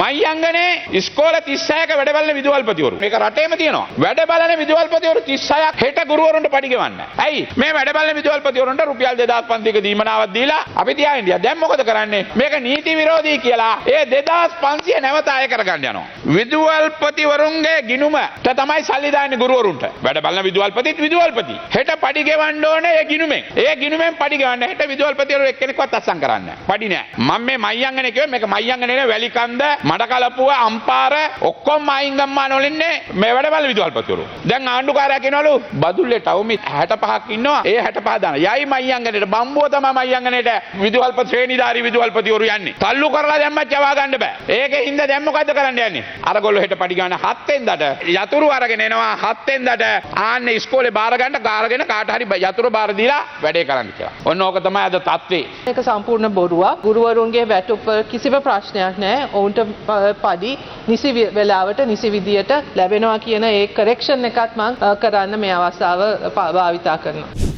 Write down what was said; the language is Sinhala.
මයංගනේ ඉස්කෝල 36ක වැඩ බලන විදුහල්පතිවරු. මේක රටේම තියෙනවා. වැඩ බලන විදුහල්පතිවරු 36ක් හෙට ගුරුවරුන්ට පඩි ගෙවන්න. ඇයි? මේ වැඩ බලන විදුහල්පතිවරුන්ට රුපියල් 2500ක දීමනාවක් දීලා අපි තියාගෙන ඉන්දියා. දැන් මොකද කරන්නේ? මේක නීති විරෝධී කියලා ඒ 2500 නැවත අය කරගන්න යනවා. විදුහල්පතිවරුන්ගේ ගිණුමට තමයි සල්ලි දාන්නේ ගුරුවරුන්ට. වැඩ බලන විදුහල්පතිත් විදුහල්පති. හෙට පඩි ගෙවන්න ඕනේ ඒ ගිණුමෙන්. ඒ ගිණුමෙන් පඩි ගෙවන්න. හෙට විදුහල්පතිවරු එක්කෙනෙක්වත් අත්සන් කරන්නේ නැහැ. පඩි නැහැ. මම මේ මයංගනේ කිව්වේ මේක මයංගනේ නේ වැලිකන්ද මඩකලපුව අම්පාර ඔක්කොම මයින් ගම්මාන වලින්නේ මේ වැඩ බලන විදුහල්පතිවරු. දැන් ආණ්ඩුකාරයා කියනවලු බදුල්ලේ ටවුමි 65ක් ඉන්නවා. ඒ 65 දාන. යයි මයංගනේට බම්බුව තමයි මයංගනේට විදුහල්පති ශ්‍රේණිධාරී විදුහල්පතිවරු යන්නේ. තල්ලු කරලා දැම්මත් යවා ගන්න බෑ. ඒකේ හින්දා දැන් මොකද්ද කරන්න යන්නේ? අරගොල්ලෝ හෙට පඩි ගන්න 7 වෙනිදාට යතුරු අරගෙන එනවා 7 වෙනිදාට ආන්නේ ඉස්කෝලේ බාර ගන්න ගාරගෙන කාට හරි යතුරු බාර දීලා වැඩේ කරන්න කියලා. ඔන්න ඕක තමයි අද තත්ත්වේ. ඒක සම්පූර්ණ බොරුවක්. ගුරුවරුන්ගේ වැටුප් කිසිම ප්‍රශ්නයක් නැහැ. ඔවුන්ට පඩි නිසි වෙලාවට නිසි විදියට ලැබෙනවා කියන ඒ කරෙක්ෂන් එකත් මම කරන්න මේ අවස්ථාව භාවිතා කරනවා.